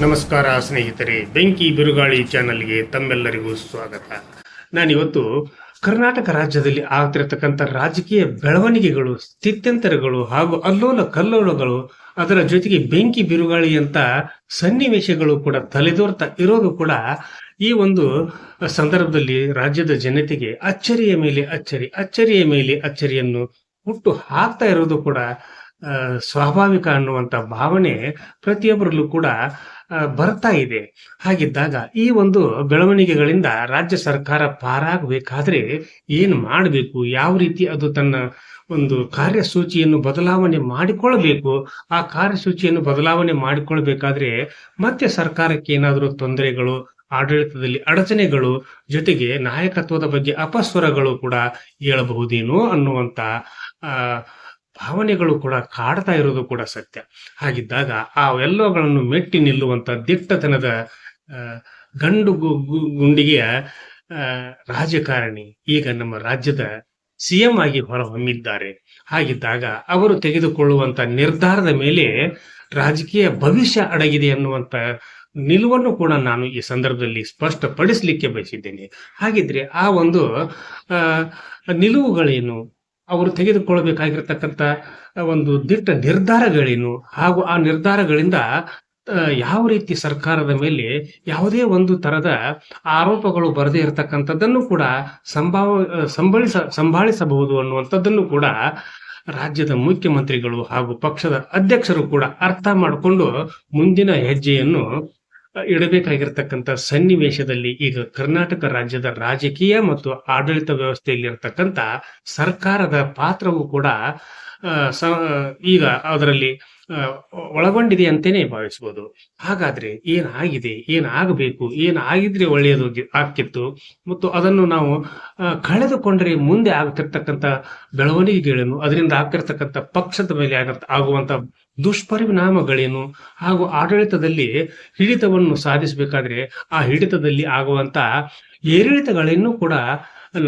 ನಮಸ್ಕಾರ ಸ್ನೇಹಿತರೆ, ಬೆಂಕಿ ಬಿರುಗಾಳಿ ಚಾನಲ್ಗೆ ತಮ್ಮೆಲ್ಲರಿಗೂ ಸ್ವಾಗತ. ನಾನಿವತ್ತು ಕರ್ನಾಟಕ ರಾಜ್ಯದಲ್ಲಿ ಆಗ್ತಿರತಕ್ಕಂಥ ರಾಜಕೀಯ ಬೆಳವಣಿಗೆಗಳು, ಸ್ಥಿತ್ಯಂತರಗಳು ಹಾಗೂ ಅಲ್ಲೋಲ ಕಲ್ಲೋಲಗಳು, ಅದರ ಜೊತೆಗೆ ಬೆಂಕಿ ಬಿರುಗಾಳಿ ಅಂತ ಸನ್ನಿವೇಶಗಳು ಕೂಡ ತಲೆದೋರ್ತಾ ಇರೋದು ಕೂಡ ಈ ಒಂದು ಸಂದರ್ಭದಲ್ಲಿ ರಾಜ್ಯದ ಜನತೆಗೆ ಅಚ್ಚರಿಯ ಮೇಲೆ ಅಚ್ಚರಿಯ ಮೇಲೆ ಅಚ್ಚರಿಯನ್ನು ಹುಟ್ಟು ಹಾಕ್ತಾ ಇರೋದು ಕೂಡ ಸ್ವಾಭಾವಿಕ ಅನ್ನುವಂಥ ಭಾವನೆ ಪ್ರತಿಯೊಬ್ಬರಲ್ಲೂ ಕೂಡ ಬರ್ತಾ ಇದೆ. ಹಾಗಿದ್ದಾಗ ಈ ಒಂದು ಬೆಳವಣಿಗೆಗಳಿಂದ ರಾಜ್ಯ ಸರ್ಕಾರ ಪಾರಾಗಬೇಕಾದ್ರೆ ಏನು ಮಾಡಬೇಕು, ಯಾವ ರೀತಿ ಅದು ತನ್ನ ಒಂದು ಕಾರ್ಯಸೂಚಿಯನ್ನು ಬದಲಾವಣೆ ಮಾಡಿಕೊಳ್ಬೇಕು, ಆ ಕಾರ್ಯಸೂಚಿಯನ್ನು ಬದಲಾವಣೆ ಮಾಡಿಕೊಳ್ಬೇಕಾದ್ರೆ ಮತ್ತೆ ಸರ್ಕಾರಕ್ಕೆ ಏನಾದರೂ ತೊಂದರೆಗಳು, ಆಡಳಿತದಲ್ಲಿ ಅಡಚಣೆಗಳು, ಜೊತೆಗೆ ನಾಯಕತ್ವದ ಬಗ್ಗೆ ಅಪಸ್ವರಗಳು ಕೂಡ ಏಳಬಹುದೇನೋ ಅನ್ನುವಂಥ ಭಾವನೆಗಳು ಕೂಡ ಕಾಡ್ತಾ ಇರೋದು ಕೂಡ ಸತ್ಯ. ಹಾಗಿದ್ದಾಗ ಆ ಎಲ್ಲಗಳನ್ನು ಮೆಟ್ಟಿ ನಿಲ್ಲುವಂತ ದಿಟ್ಟತನದ ಗುಂಡಿಗೆಯ ರಾಜಕಾರಣಿ ಈಗ ನಮ್ಮ ರಾಜ್ಯದ ಸಿಎಂ ಆಗಿ ಹೊರಹೊಮ್ಮಿದ್ದಾರೆ. ಹಾಗಿದ್ದಾಗ ಅವರು ತೆಗೆದುಕೊಳ್ಳುವಂತ ನಿರ್ಧಾರದ ಮೇಲೆ ರಾಜಕೀಯ ಭವಿಷ್ಯ ಅಡಗಿದೆ ಅನ್ನುವಂತ ನಿಲುವನ್ನು ಕೂಡ ನಾನು ಈ ಸಂದರ್ಭದಲ್ಲಿ ಸ್ಪಷ್ಟಪಡಿಸಲಿಕ್ಕೆ ಬಯಸಿದ್ದೇನೆ. ಹಾಗಿದ್ರೆ ಆ ಒಂದು ನಿಲುವುಗಳೇನು, ಅವರು ತೆಗೆದುಕೊಳ್ಳಬೇಕಾಗಿರ್ತಕ್ಕಂಥ ಒಂದು ದಿಟ್ಟ ನಿರ್ಧಾರಗಳೇನು, ಹಾಗೂ ಆ ನಿರ್ಧಾರಗಳಿಂದ ಯಾವ ರೀತಿ ಸರ್ಕಾರದ ಮೇಲೆ ಯಾವುದೇ ಒಂದು ತರದ ಆರೋಪಗಳು ಬರದೇ ಇರತಕ್ಕಂಥದ್ದನ್ನು ಕೂಡ ಸಂಭಾಳಿಸಬಹುದು ಅನ್ನುವಂಥದ್ದನ್ನು ಕೂಡ ರಾಜ್ಯದ ಮುಖ್ಯಮಂತ್ರಿಗಳು ಹಾಗೂ ಪಕ್ಷದ ಅಧ್ಯಕ್ಷರು ಕೂಡ ಅರ್ಥ ಮಾಡಿಕೊಂಡು ಮುಂದಿನ ಹೆಜ್ಜೆಯನ್ನು ಇಡಬೇಕಾಗಿರ್ತಕ್ಕಂಥ ಸನ್ನಿವೇಶದಲ್ಲಿ ಈಗ ಕರ್ನಾಟಕ ರಾಜ್ಯದ ರಾಜಕೀಯ ಮತ್ತು ಆಡಳಿತ ವ್ಯವಸ್ಥೆಯಲ್ಲಿ ಇರತಕ್ಕಂಥ ಸರ್ಕಾರದ ಪಾತ್ರವು ಕೂಡ ಈಗ ಅದರಲ್ಲಿ ಒಳಗೊಂಡಿದೆ ಅಂತೇನೆ ಭಾವಿಸ್ಬೋದು. ಹಾಗಾದ್ರೆ ಏನಾಗಿದೆ, ಏನಾಗಬೇಕು, ಏನಾಗಿದ್ರೆ ಒಳ್ಳೆಯದು ಆಗ್ತಿತ್ತು, ಮತ್ತು ಅದನ್ನು ನಾವು ಕಳೆದುಕೊಂಡ್ರೆ ಮುಂದೆ ಆಗ್ತಿರ್ತಕ್ಕಂಥ ಬೆಳವಣಿಗೆಗಳೇನು, ಅದರಿಂದ ಆಗ್ತಿರ್ತಕ್ಕಂಥ ಪಕ್ಷದ ಮೇಲೆ ಆಗುವಂತ ದುಷ್ಪರಿಣಾಮಗಳೇನು, ಹಾಗೂ ಆಡಳಿತದಲ್ಲಿ ಹಿಡಿತವನ್ನು ಸಾಧಿಸಬೇಕಾದ್ರೆ ಆ ಹಿಡಿತದಲ್ಲಿ ಆಗುವಂತ ಏರಿಳಿತಗಳೇನು ಕೂಡ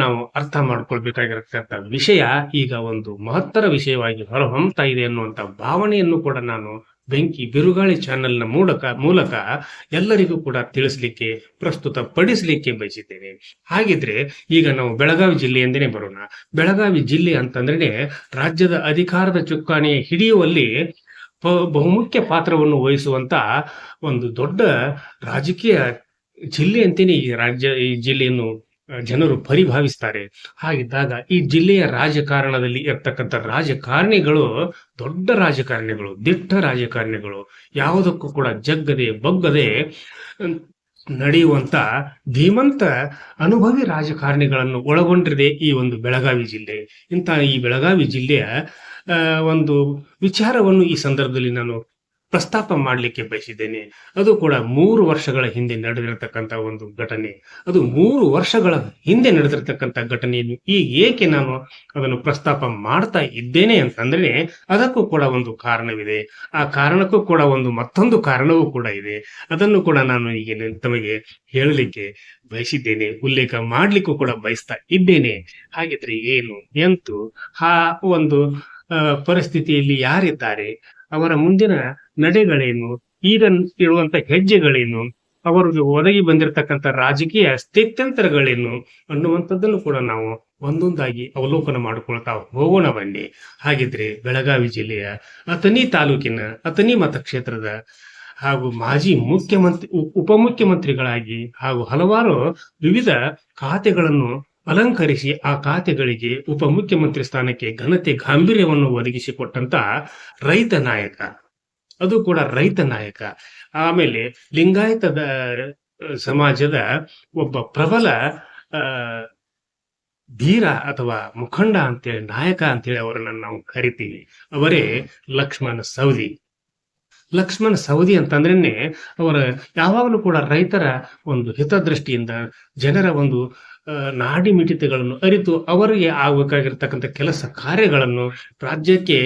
ನಾವು ಅರ್ಥ ಮಾಡ್ಕೊಳ್ಬೇಕಾಗಿರತಕ್ಕಂಥ ವಿಷಯ ಈಗ ಒಂದು ಮಹತ್ತರ ವಿಷಯವಾಗಿ ಹೊರಹೊಮ್ಮತಾ ಇದೆ ಅನ್ನುವಂಥ ಭಾವನೆಯನ್ನು ಕೂಡ ನಾನು ಬೆಂಕಿ ಬಿರುಗಾಳಿ ಚಾನೆಲ್ನ ಮೂಲಕ ಎಲ್ಲರಿಗೂ ಕೂಡ ತಿಳಿಸ್ಲಿಕ್ಕೆ, ಪ್ರಸ್ತುತ ಪಡಿಸಲಿಕ್ಕೆ ಬಯಸಿದ್ದೇನೆ. ಹಾಗಿದ್ರೆ ಈಗ ನಾವು ಬೆಳಗಾವಿ ಜಿಲ್ಲೆಯಿಂದನೇ ಬರೋಣ. ಬೆಳಗಾವಿ ಜಿಲ್ಲೆ ಅಂತಂದ್ರೆ ರಾಜ್ಯದ ಅಧಿಕಾರದ ಚುಕ್ಕಾಣಿ ಹಿಡಿಯುವಲ್ಲಿ ಬಹುಮುಖ್ಯ ಪಾತ್ರವನ್ನು ವಹಿಸುವಂತ ಒಂದು ದೊಡ್ಡ ರಾಜಕೀಯ ಜಿಲ್ಲೆ ಅಂತೇನೆ ಈ ಜಿಲ್ಲೆಯನ್ನು ಜನರು ಪರಿಭಾವಿಸ್ತಾರೆ. ಹಾಗಿದ್ದಾಗ ಈ ಜಿಲ್ಲೆಯ ರಾಜಕಾರಣದಲ್ಲಿ ಇರ್ತಕ್ಕಂಥ ರಾಜಕಾರಣಿಗಳು ದೊಡ್ಡ ರಾಜಕಾರಣಿಗಳು, ದಿಟ್ಟ ರಾಜಕಾರಣಿಗಳು, ಯಾವುದಕ್ಕೂ ಕೂಡ ಜಗ್ಗದೆ ಬಗ್ಗದೆ ನಡೆಯುವಂತ ಧೀಮಂತ ಅನುಭವಿ ರಾಜಕಾರಣಿಗಳನ್ನು ಒಳಗೊಂಡಿದೆ ಈ ಒಂದು ಬೆಳಗಾವಿ ಜಿಲ್ಲೆ. ಈ ಬೆಳಗಾವಿ ಜಿಲ್ಲೆಯ ಒಂದು ವಿಚಾರವನ್ನು ಈ ಸಂದರ್ಭದಲ್ಲಿ ನಾನು ಪ್ರಸ್ತಾಪ ಮಾಡಲಿಕ್ಕೆ ಬಯಸಿದ್ದೇನೆ. ಅದು ಕೂಡ 3 ವರ್ಷಗಳ ಹಿಂದೆ ನಡೆದಿರತಕ್ಕಂಥ ಒಂದು ಘಟನೆ. ಅದು 3 ವರ್ಷಗಳ ಹಿಂದೆ ನಡೆದಿರತಕ್ಕಂಥ ಘಟನೆಯನ್ನು ಈಗ ಏಕೆ ನಾನು ಅದನ್ನು ಪ್ರಸ್ತಾಪ ಮಾಡ್ತಾ ಇದ್ದೇನೆ ಅಂತಂದ್ರೆ ಅದಕ್ಕೂ ಕೂಡ ಒಂದು ಕಾರಣವಿದೆ. ಆ ಕಾರಣಕ್ಕೂ ಕೂಡ ಮತ್ತೊಂದು ಕಾರಣವೂ ಕೂಡ ಇದೆ. ಅದನ್ನು ಕೂಡ ನಾನು ಈಗ ತಮಗೆ ಹೇಳಲಿಕ್ಕೆ ಬಯಸಿದ್ದೇನೆ, ಉಲ್ಲೇಖ ಮಾಡ್ಲಿಕ್ಕೂ ಕೂಡ ಬಯಸ್ತಾ ಇದ್ದೇನೆ. ಹಾಗಿದ್ರೆ ಏನು ಎಂತು ಆ ಒಂದು ಪರಿಸ್ಥಿತಿಯಲ್ಲಿ ಯಾರಿದ್ದಾರೆ, ಅವರ ಮುಂದಿನ ನಡೆಗಳೇನು, ಈಗ ಇರುವಂತ ಹೆಜ್ಜೆಗಳೇನು, ಅವರಿಗೆ ಒದಗಿ ಬಂದಿರತಕ್ಕಂಥ ರಾಜಕೀಯ ಸ್ಥಿತ್ಯಂತರಗಳೇನು ಅನ್ನುವಂಥದ್ದನ್ನು ಕೂಡ ನಾವು ಒಂದೊಂದಾಗಿ ಅವಲೋಕನ ಮಾಡಿಕೊಳ್ತಾ ಹೋಗೋಣ ಬನ್ನಿ. ಹಾಗಿದ್ರೆ ಬೆಳಗಾವಿ ಜಿಲ್ಲೆಯ ಅಥಣಿ ತಾಲೂಕಿನ ಅಥಣಿ ಮತಕ್ಷೇತ್ರದ ಹಾಗೂ ಮಾಜಿ ಉಪಮುಖ್ಯಮಂತ್ರಿಗಳಾಗಿ ಹಾಗೂ ಹಲವಾರು ವಿವಿಧ ಖಾತೆಗಳನ್ನು ಅಲಂಕರಿಸಿ ಆ ಖಾತೆಗಳಿಗೆ ಉಪಮುಖ್ಯಮಂತ್ರಿ ಸ್ಥಾನಕ್ಕೆ ಘನತೆ ಗಾಂಭೀರ್ಯವನ್ನು ಒದಗಿಸಿಕೊಟ್ಟಂತ ರೈತ ನಾಯಕ, ಅದು ಕೂಡ ರೈತ ನಾಯಕ. ಆಮೇಲೆ ಲಿಂಗಾಯತದ ಸಮಾಜದ ಒಬ್ಬ ಪ್ರಬಲ ಧೀರ ಅಥವಾ ಮುಖಂಡ ಅಂತೇಳಿ, ನಾಯಕ ಅಂತೇಳಿ ಅವರನ್ನ ನಾವು ಕರಿತೀವಿ. ಅವರೇ ಲಕ್ಷ್ಮಣ ಸವದಿ. ಲಕ್ಷ್ಮಣ ಸವದಿ ಅಂತಂದ್ರೇನೆ ಅವರ ಯಾವಾಗಲೂ ಕೂಡ ರೈತರ ಒಂದು ಹಿತದೃಷ್ಟಿಯಿಂದ ಜನರ ಒಂದು ನಾಡಿ ಮಿಡಿತಗಳನ್ನು ಅರಿತು ಅವರಿಗೆ ಆಗಬೇಕಾಗಿರ್ತಕ್ಕಂಥ ಕೆಲಸ ಕಾರ್ಯಗಳನ್ನು, ರಾಜ್ಯಕ್ಕೆ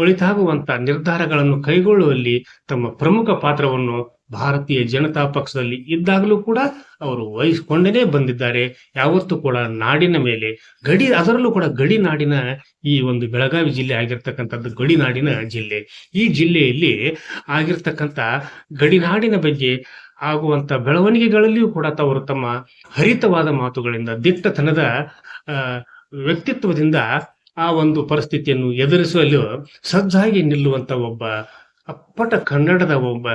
ಒಳಿತಾಗುವಂತ ನಿರ್ಧಾರಗಳನ್ನು ಕೈಗೊಳ್ಳುವಲ್ಲಿ ತಮ್ಮ ಪ್ರಮುಖ ಪಾತ್ರವನ್ನು ಭಾರತೀಯ ಜನತಾ ಪಕ್ಷದಲ್ಲಿ ಇದ್ದಾಗಲೂ ಕೂಡ ಅವರು ವಹಿಸಿಕೊಂಡೇ ಬಂದಿದ್ದಾರೆ. ಯಾವತ್ತೂ ಕೂಡ ನಾಡಿನ ಮೇಲೆ ಅದರಲ್ಲೂ ಕೂಡ ಗಡಿ ನಾಡಿನ ಈ ಒಂದು ಬೆಳಗಾವಿ ಜಿಲ್ಲೆ ಆಗಿರ್ತಕ್ಕಂಥದ್ದು ಗಡಿನಾಡಿನ ಜಿಲ್ಲೆ. ಈ ಜಿಲ್ಲೆಯಲ್ಲಿ ಆಗಿರ್ತಕ್ಕಂಥ ಗಡಿನಾಡಿನ ಬಗ್ಗೆ ಆಗುವಂತ ಬೆಳವಣಿಗೆಗಳಲ್ಲಿಯೂ ಕೂಡ ಅವರು ತಮ್ಮ ಹರಿತವಾದ ಮಾತುಗಳಿಂದ ದಿಟ್ಟತನದ ವ್ಯಕ್ತಿತ್ವದಿಂದ ಆ ಒಂದು ಪರಿಸ್ಥಿತಿಯನ್ನು ಎದುರಿಸಲು ಸಜ್ಜಾಗಿ ನಿಲ್ಲುವಂತ ಒಬ್ಬ ಅಪ್ಪಟ ಕನ್ನಡದ ಒಬ್ಬ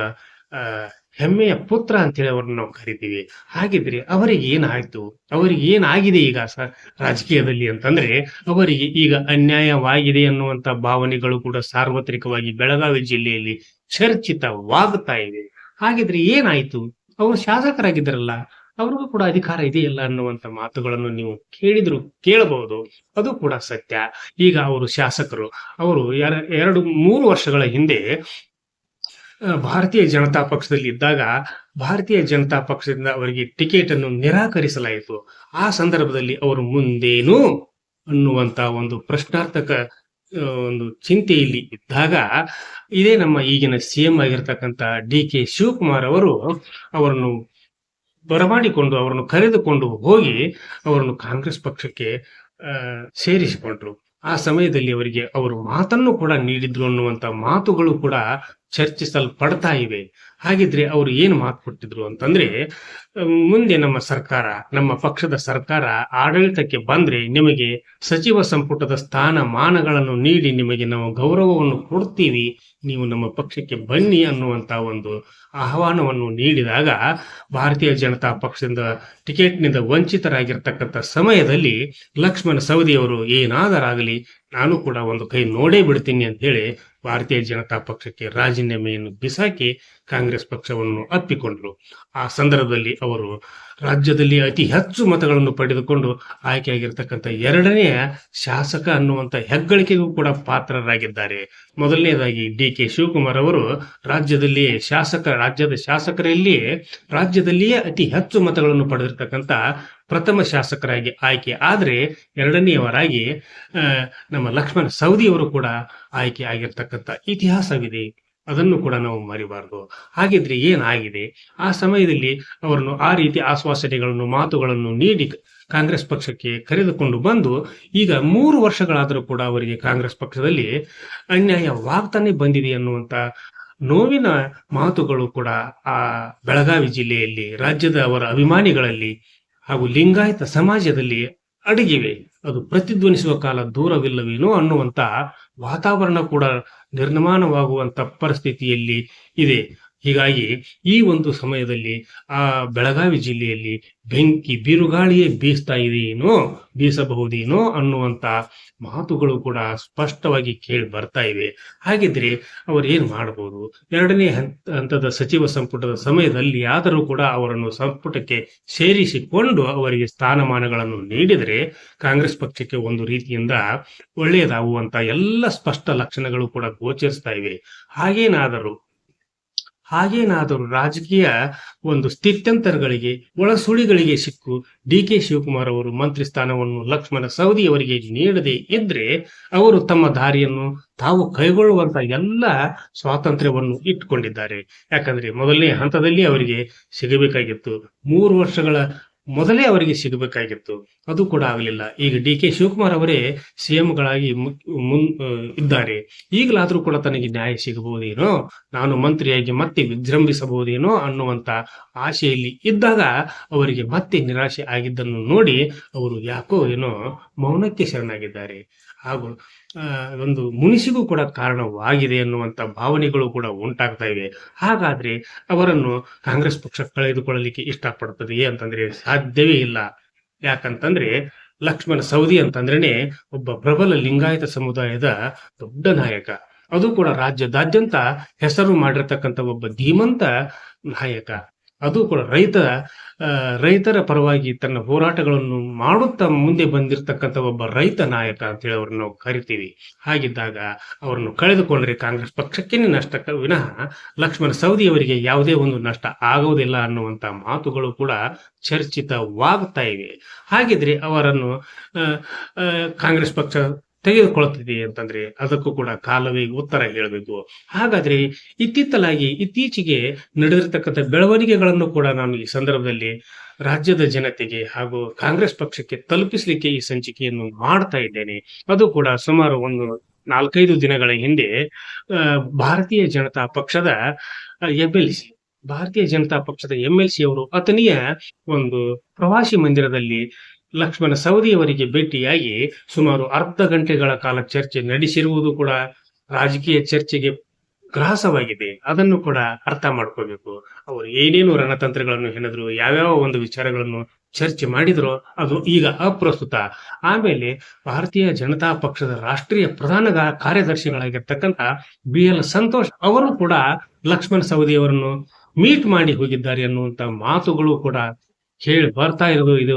ಹೆಮ್ಮೆಯ ಪುತ್ರ ಅಂತೇಳಿ ಅವ್ರನ್ನ ನಾವು ಕರಿತೀವಿ. ಹಾಗಿದ್ರೆ ಅವರಿಗೆ ಏನಾಯ್ತು, ಅವರಿಗೆ ಏನಾಗಿದೆ ಈಗ ರಾಜಕೀಯದಲ್ಲಿ ಅಂತಂದ್ರೆ, ಅವರಿಗೆ ಈಗ ಅನ್ಯಾಯವಾಗಿದೆ ಅನ್ನುವಂತ ಭಾವನೆಗಳು ಕೂಡ ಸಾರ್ವತ್ರಿಕವಾಗಿ ಬೆಳಗಾವಿ ಜಿಲ್ಲೆಯಲ್ಲಿ ಚರ್ಚಿತವಾಗುತ್ತಾ ಇವೆ. ಹಾಗಿದ್ರೆ ಏನಾಯ್ತು? ಅವರು ಶಾಸಕರಾಗಿದ್ದಾರಲ್ಲ, ಅವ್ರಿಗೂ ಕೂಡ ಅಧಿಕಾರ ಇದೆಯಲ್ಲ ಅನ್ನುವಂತ ಮಾತುಗಳನ್ನು ನೀವು ಕೇಳಬಹುದು. ಅದು ಕೂಡ ಸತ್ಯ. ಈಗ ಅವರು ಶಾಸಕರು, ಅವರು 2-3 ವರ್ಷಗಳ ಹಿಂದೆ ಭಾರತೀಯ ಜನತಾ ಪಕ್ಷದಲ್ಲಿ ಇದ್ದಾಗ ಭಾರತೀಯ ಜನತಾ ಪಕ್ಷದಿಂದ ಅವರಿಗೆ ಟಿಕೆಟ್ ಅನ್ನು ನಿರಾಕರಿಸಲಾಯಿತು. ಆ ಸಂದರ್ಭದಲ್ಲಿ ಅವರು ಮುಂದೇನು ಅನ್ನುವಂತ ಒಂದು ಪ್ರಶ್ನಾರ್ಥಕ ಒಂದು ಚಿಂತೆಯಲ್ಲಿ ಇದ್ದಾಗ ಇದೇ ನಮ್ಮ ಈಗಿನ ಸಿಎಂ ಆಗಿರ್ತಕ್ಕಂಥ ಡಿ.ಕೆ. ಶಿವಕುಮಾರ್ ಅವರು ಅವರನ್ನು ಬರಮಾಡಿಕೊಂಡು ಅವರನ್ನು ಕರೆದುಕೊಂಡು ಹೋಗಿ ಅವರನ್ನು ಕಾಂಗ್ರೆಸ್ ಪಕ್ಷಕ್ಕೆ ಸೇರಿಸಿಕೊಂಡ್ರು. ಆ ಸಮಯದಲ್ಲಿ ಅವರಿಗೆ ಅವರು ಮಾತನ್ನು ಕೂಡ ನೀಡಿದ್ರು ಅನ್ನುವಂತ ಮಾತುಗಳು ಕೂಡ ಚರ್ಚಿಸಲ್ಪಡ್ತಾ ಇವೆ. ಹಾಗಿದ್ರೆ ಅವರು ಏನು ಮಾತು ಕೊಟ್ಟಿದ್ರು ಅಂತಂದ್ರೆ, ಮುಂದೆ ನಮ್ಮ ಸರ್ಕಾರ, ನಮ್ಮ ಪಕ್ಷದ ಸರ್ಕಾರ ಆಡಳಿತಕ್ಕೆ ಬಂದ್ರೆ ನಿಮಗೆ ಸಚಿವ ಸಂಪುಟದ ಸ್ಥಾನಮಾನಗಳನ್ನು ನೀಡಿ ನಿಮಗೆ ನಾವು ಗೌರವವನ್ನು ಕೊಡ್ತೀವಿ, ನೀವು ನಮ್ಮ ಪಕ್ಷಕ್ಕೆ ಬನ್ನಿ ಅನ್ನುವಂತ ಒಂದು ಆಹ್ವಾನವನ್ನು ನೀಡಿದಾಗ ಭಾರತೀಯ ಜನತಾ ಪಕ್ಷದಿಂದ ಟಿಕೆಟ್ನಿಂದ ವಂಚಿತರಾಗಿರ್ತಕ್ಕಂಥ ಸಮಯದಲ್ಲಿ ಲಕ್ಷ್ಮಣ ಸವದಿ ಅವರು ಏನಾದರಾಗಲಿ ನಾನು ಕೂಡ ಒಂದು ಕೈ ನೋಡೇ ಬಿಡ್ತೀನಿ ಅಂತ ಹೇಳಿ ಭಾರತೀಯ ಜನತಾ ಪಕ್ಷಕ್ಕೆ ರಾಜೀನಾಮೆಯನ್ನು ಬಿಸಾಕಿ ಕಾಂಗ್ರೆಸ್ ಪಕ್ಷವನ್ನು ಅಪ್ಪಿಕೊಂಡ್ರು. ಆ ಸಂದರ್ಭದಲ್ಲಿ ಅವರು ರಾಜ್ಯದಲ್ಲಿ ಅತಿ ಹೆಚ್ಚು ಮತಗಳನ್ನು ಪಡೆದುಕೊಂಡು ಆಯ್ಕೆಯಾಗಿರ್ತಕ್ಕಂಥ 2ನೇ ಶಾಸಕ ಅನ್ನುವಂಥ ಹೆಗ್ಗಳಿಕೆಗೂ ಕೂಡ ಪಾತ್ರರಾಗಿದ್ದಾರೆ. ಮೊದಲನೇದಾಗಿ ಡಿ.ಕೆ. ಶಿವಕುಮಾರ್ ಅವರು ರಾಜ್ಯದ ರಾಜ್ಯದಲ್ಲಿಯೇ ಅತಿ ಹೆಚ್ಚು ಮತಗಳನ್ನು ಪಡೆದಿರ್ತಕ್ಕಂಥ ಪ್ರಥಮ ಶಾಸಕರಾಗಿ ಆಯ್ಕೆ ಆದ್ರೆ 2ನೇಯವರಾಗಿ ನಮ್ಮ ಲಕ್ಷ್ಮಣ ಸವದಿ ಅವರು ಕೂಡ ಆಯ್ಕೆ ಆಗಿರ್ತಕ್ಕಂಥ ಇತಿಹಾಸವಿದೆ. ಅದನ್ನು ಕೂಡ ನಾವು ಮರಿಬಾರದು. ಹಾಗಿದ್ರೆ ಏನಾಗಿದೆ? ಆ ಸಮಯದಲ್ಲಿ ಅವರನ್ನು ಆ ರೀತಿ ಆಶ್ವಾಸನೆಗಳನ್ನು ಮಾತುಗಳನ್ನು ನೀಡಿ ಕಾಂಗ್ರೆಸ್ ಪಕ್ಷಕ್ಕೆ ಕರೆದುಕೊಂಡು ಬಂದು ಈಗ 3 ವರ್ಷಗಳಾದರೂ ಕೂಡ ಅವರಿಗೆ ಕಾಂಗ್ರೆಸ್ ಪಕ್ಷದಲ್ಲಿ ಅನ್ಯಾಯವಾಗ್ತಾನೆ ಬಂದಿದೆ ಅನ್ನುವಂತ ನೋವಿನ ಮಾತುಗಳು ಕೂಡ ಆ ಬೆಳಗಾವಿ ಜಿಲ್ಲೆಯಲ್ಲಿ ರಾಜ್ಯದ ಅವರ ಅಭಿಮಾನಿಗಳಲ್ಲಿ ಹಾಗೂ ಲಿಂಗಾಯತ ಸಮಾಜದಲ್ಲಿ ಅಡಗಿವೆ. ಅದು ಪ್ರತಿಧ್ವನಿಸುವ ಕಾಲ ದೂರವಿಲ್ಲವೇನೋ ಅನ್ನುವಂತ ವಾತಾವರಣ ಕೂಡ ನಿರ್ಮಾಣವಾಗುವಂತ ಪರಿಸ್ಥಿತಿಯಲ್ಲಿ ಇದೆ. ಹೀಗಾಗಿ ಈ ಒಂದು ಸಮಯದಲ್ಲಿ ಆ ಬೆಳಗಾವಿ ಜಿಲ್ಲೆಯಲ್ಲಿ ಬೆಂಕಿ ಬಿರುಗಾಳಿಯೇ ಬೀಸಬಹುದೇನೋ ಅನ್ನುವಂತ ಮಾತುಗಳು ಕೂಡ ಸ್ಪಷ್ಟವಾಗಿ ಕೇಳಿ ಬರ್ತಾ ಇವೆ. ಹಾಗಿದ್ರೆ ಅವರು ಏನ್ ಮಾಡಬಹುದು? 2ನೇ ಹಂತದ ಸಚಿವ ಸಂಪುಟದ ಸಮಯದಲ್ಲಿ ಆದರೂ ಕೂಡ ಅವರನ್ನು ಸಂಪುಟಕ್ಕೆ ಸೇರಿಸಿಕೊಂಡು ಅವರಿಗೆ ಸ್ಥಾನಮಾನಗಳನ್ನು ನೀಡಿದರೆ ಕಾಂಗ್ರೆಸ್ ಪಕ್ಷಕ್ಕೆ ಒಂದು ರೀತಿಯಿಂದ ಒಳ್ಳೆಯದಾಗುವಂತ ಎಲ್ಲ ಸ್ಪಷ್ಟ ಲಕ್ಷಣಗಳು ಕೂಡ ಗೋಚರಿಸ್ತಾ ಇವೆ. ಹಾಗೇನಾದರೂ ರಾಜಕೀಯ ಒಂದು ಸ್ಥಿತ್ಯಂತರಗಳಿಗೆ ಒಳಸುಳಿಗಳಿಗೆ ಸಿಕ್ಕು ಡಿ.ಕೆ. ಶಿವಕುಮಾರ್ ಅವರು ಮಂತ್ರಿ ಸ್ಥಾನವನ್ನು ಲಕ್ಷ್ಮಣ ಸವದಿ ಅವರಿಗೆ ನೀಡದೇ ಇದ್ರೆ ಅವರು ತಮ್ಮ ದಾರಿಯನ್ನು ತಾವು ಕೈಗೊಳ್ಳುವಂತ ಎಲ್ಲ ಸ್ವಾತಂತ್ರ್ಯವನ್ನು ಇಟ್ಟುಕೊಂಡಿದ್ದಾರೆ. ಯಾಕಂದ್ರೆ ಮೊದಲನೇ ಹಂತದಲ್ಲಿ ಅವರಿಗೆ ಸಿಗಬೇಕಾಗಿತ್ತು, 3 ವರ್ಷಗಳ ಮೊದಲೇ ಅವರಿಗೆ ಸಿಗಬೇಕಾಗಿತ್ತು, ಅದು ಕೂಡ ಆಗಲಿಲ್ಲ. ಈಗ ಡಿ.ಕೆ. ಶಿವಕುಮಾರ್ ಅವರೇ ಸಿಎಂಗಳಾಗಿ ಇದ್ದಾರೆ. ಈಗಲಾದ್ರೂ ಕೂಡ ತನಗೆ ನ್ಯಾಯ ಸಿಗಬಹುದೇನೋ, ನಾನು ಮಂತ್ರಿಯಾಗಿ ಮತ್ತೆ ವಿಜೃಂಭಿಸಬಹುದೇನೋ ಅನ್ನುವಂತ ಆಶೆಯಲ್ಲಿ ಇದ್ದಾಗ ಅವರಿಗೆ ಮತ್ತೆ ನಿರಾಶೆ ಆಗಿದ್ದನ್ನು ನೋಡಿ ಅವರು ಯಾಕೋ ಏನೋ ಮೌನಕ್ಕೆ ಶರಣಾಗಿದ್ದಾರೆ. ಹಾಗೂ ಒಂದು ಮುನಿಸಿಗೂ ಕೂಡ ಕಾರಣವಾಗಿದೆ ಅನ್ನುವಂತ ಭಾವನೆಗಳು ಕೂಡ ಉಂಟಾಗ್ತಾ ಇವೆ. ಹಾಗಾದ್ರೆ ಅವರನ್ನು ಕಾಂಗ್ರೆಸ್ ಪಕ್ಷ ಕಳೆದುಕೊಳ್ಳಲಿಕ್ಕೆ ಇಷ್ಟಪಡುತ್ತದೆಯೇ ಅಂತಂದ್ರೆ ಸಾಧ್ಯವೇ ಇಲ್ಲ. ಯಾಕಂತಂದ್ರೆ ಲಕ್ಷ್ಮಣ ಸವದಿ ಅಂತಂದ್ರೇನೆ ಒಬ್ಬ ಪ್ರಬಲ ಲಿಂಗಾಯತ ಸಮುದಾಯದ ದೊಡ್ಡ ನಾಯಕ. ಅದು ಕೂಡ ರಾಜ್ಯದಾದ್ಯಂತ ಹೆಸರು ಮಾಡಿರ್ತಕ್ಕಂಥ ಒಬ್ಬ ಧೀಮಂತ ನಾಯಕ. ಅದು ಕೂಡ ರೈತರ ಪರವಾಗಿ ತನ್ನ ಹೋರಾಟಗಳನ್ನು ಮಾಡುತ್ತಾ ಮುಂದೆ ಬಂದಿರತಕ್ಕಂಥ ಒಬ್ಬ ರೈತ ನಾಯಕ ಅಂತೇಳಿ ಅವ್ರನ್ನ ನಾವು ಕರಿತೀವಿ. ಹಾಗಿದ್ದಾಗ ಅವರನ್ನು ಕಳೆದುಕೊಂಡ್ರೆ ಕಾಂಗ್ರೆಸ್ ಪಕ್ಷಕ್ಕೇನೆ ನಷ್ಟ ವಿನಃ ಲಕ್ಷ್ಮಣ ಸವದಿ ಅವರಿಗೆ ಯಾವುದೇ ಒಂದು ನಷ್ಟ ಆಗುವುದಿಲ್ಲ ಅನ್ನುವಂತ ಮಾತುಗಳು ಕೂಡ ಚರ್ಚಿತವಾಗ್ತಾ ಇವೆ. ಹಾಗಿದ್ರೆ ಅವರನ್ನು ಕಾಂಗ್ರೆಸ್ ಪಕ್ಷ ತೆಗೆದುಕೊಳ್ಳುತ್ತಿದೆ ಅಂತಂದ್ರೆ ಅದಕ್ಕೂ ಕೂಡ ಕಾಲವೇ ಉತ್ತರ ಹೇಳಬೇಕು. ಹಾಗಾದ್ರೆ ಇತ್ತೀಚೆಗೆ ನಡೆದಿರ್ತಕ್ಕಂಥ ಬೆಳವಣಿಗೆಗಳನ್ನು ಕೂಡ ನಾನು ಈ ಸಂದರ್ಭದಲ್ಲಿ ರಾಜ್ಯದ ಜನತೆಗೆ ಹಾಗೂ ಕಾಂಗ್ರೆಸ್ ಪಕ್ಷಕ್ಕೆ ತಲುಪಿಸಲಿಕ್ಕೆ ಈ ಸಂಚಿಕೆಯನ್ನು ಮಾಡ್ತಾ ಇದ್ದೇನೆ. ಅದು ಕೂಡ ಸುಮಾರು ಒಂದು 4-5 ದಿನಗಳ ಹಿಂದೆ ಭಾರತೀಯ ಜನತಾ ಪಕ್ಷದ MLC ಅವರು ಅಥಣಿಯ ಒಂದು ಪ್ರವಾಸಿ ಮಂದಿರದಲ್ಲಿ ಲಕ್ಷ್ಮಣ ಸವದಿಯವರಿಗೆ ಭೇಟಿಯಾಗಿ ಸುಮಾರು ಅರ್ಧ ಗಂಟೆಗಳ ಕಾಲ ಚರ್ಚೆ ನಡೆಸಿರುವುದು ಕೂಡ ರಾಜಕೀಯ ಚರ್ಚೆಗೆ ಗ್ರಾಸವಾಗಿದೆ. ಅದನ್ನು ಕೂಡ ಅರ್ಥ ಮಾಡ್ಕೋಬೇಕು. ಅವರು ಏನೇನು ರಣತಂತ್ರಗಳನ್ನು ಹೆಣೆದ್ರು, ಯಾವ್ಯಾವ ಒಂದು ವಿಚಾರಗಳನ್ನು ಚರ್ಚೆ ಮಾಡಿದ್ರು, ಅದು ಈಗ ಅಪ್ರಸ್ತುತ. ಆಮೇಲೆ ಭಾರತೀಯ ಜನತಾ ಪಕ್ಷದ ರಾಷ್ಟ್ರೀಯ ಪ್ರಧಾನ ಕಾರ್ಯದರ್ಶಿಗಳಾಗಿರ್ತಕ್ಕಂಥ BL ಸಂತೋಷ್ ಅವರು ಕೂಡ ಲಕ್ಷ್ಮಣ ಸವದಿ ಅವರನ್ನು ಮೀಟ್ ಮಾಡಿ ಹೋಗಿದ್ದಾರೆ ಅನ್ನುವಂತ ಮಾತುಗಳು ಕೂಡ ಹೇಳಿ ಬರ್ತಾ ಇರೋದು. ಇದು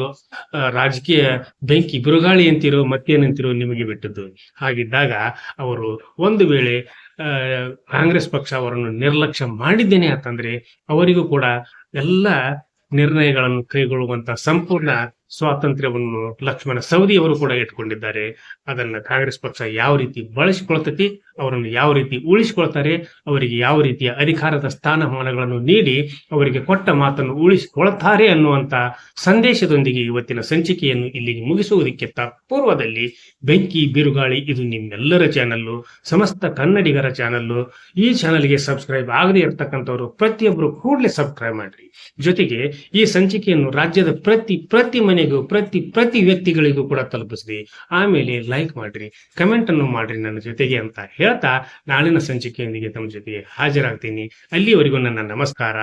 ರಾಜಕೀಯ ಬೆಂಕಿ ಬಿರುಗಾಳಿ ಅಂತಿರೋ ಮತ್ತೇನಂತಿರೋ ನಿಮಗೆ ಬಿಟ್ಟದ್ದು. ಹಾಗಿದ್ದಾಗ ಅವರು ಒಂದು ವೇಳೆ ಕಾಂಗ್ರೆಸ್ ಪಕ್ಷ ಅವರನ್ನು ನಿರ್ಲಕ್ಷ್ಯ ಮಾಡಿದ್ದೇನೆ ಅಂತಂದ್ರೆ ಅವರಿಗೂ ಕೂಡ ಎಲ್ಲ ನಿರ್ಣಯಗಳನ್ನು ಕೈಗೊಳ್ಳುವಂತ ಸಂಪೂರ್ಣ ಸ್ವಾತಂತ್ರ್ಯವನ್ನು ಲಕ್ಷ್ಮಣ ಸವದಿ ಅವರು ಕೂಡ ಇಟ್ಕೊಂಡಿದ್ದಾರೆ. ಅದನ್ನ ಕಾಂಗ್ರೆಸ್ ಪಕ್ಷ ಯಾವ ರೀತಿ ಬಳಸಿಕೊಳ್ತತಿ, ಅವರನ್ನು ಯಾವ ರೀತಿ ಉಳಿಸಿಕೊಳ್ತಾರೆ, ಅವರಿಗೆ ಯಾವ ರೀತಿಯ ಅಧಿಕಾರದ ಸ್ಥಾನಮಾನಗಳನ್ನು ನೀಡಿ ಅವರಿಗೆ ಕೊಟ್ಟ ಮಾತನ್ನು ಉಳಿಸಿಕೊಳ್ತಾರೆ ಅನ್ನುವಂತ ಸಂದೇಶದೊಂದಿಗೆ ಇವತ್ತಿನ ಸಂಚಿಕೆಯನ್ನು ಇಲ್ಲಿಗೆ ಮುಗಿಸುವುದಕ್ಕೆ ಪೂರ್ವದಲ್ಲಿ ಬೆಂಕಿ ಬಿರುಗಾಳಿ ಇದು ನಿಮ್ಮೆಲ್ಲರ ಚಾನಲ್ಲು, ಸಮಸ್ತ ಕನ್ನಡಿಗರ ಚಾನಲ್ಲು. ಈ ಚಾನಲ್ಗೆ ಸಬ್ಸ್ಕ್ರೈಬ್ ಆಗದೆ ಇರ್ತಕ್ಕಂಥವ್ರು ಪ್ರತಿಯೊಬ್ಬರು ಕೂಡಲೇ ಸಬ್ಸ್ಕ್ರೈಬ್ ಮಾಡ್ರಿ. ಜೊತೆಗೆ ಈ ಸಂಚಿಕೆಯನ್ನು ರಾಜ್ಯದ ಪ್ರತಿ ಮನೆಗೂ ಪ್ರತಿ ವ್ಯಕ್ತಿಗಳಿಗೂ ಕೂಡ ತಲುಪಿಸ್ರಿ. ಆಮೇಲೆ ಲೈಕ್ ಮಾಡ್ರಿ, ಕಮೆಂಟ್ ಅನ್ನು ಮಾಡ್ರಿ ನನ್ನ ಜೊತೆಗೆ ಅಂತ ಹೇಳ್ತಾ ನಾಳಿನ ಸಂಚಿಕೆಯೊಂದಿಗೆ ತಮ್ಮ ಜೊತೆಗೆ ಹಾಜರಾಗ್ತೀನಿ. ಅಲ್ಲಿವರೆಗೂ ನನ್ನ ನಮಸ್ಕಾರ.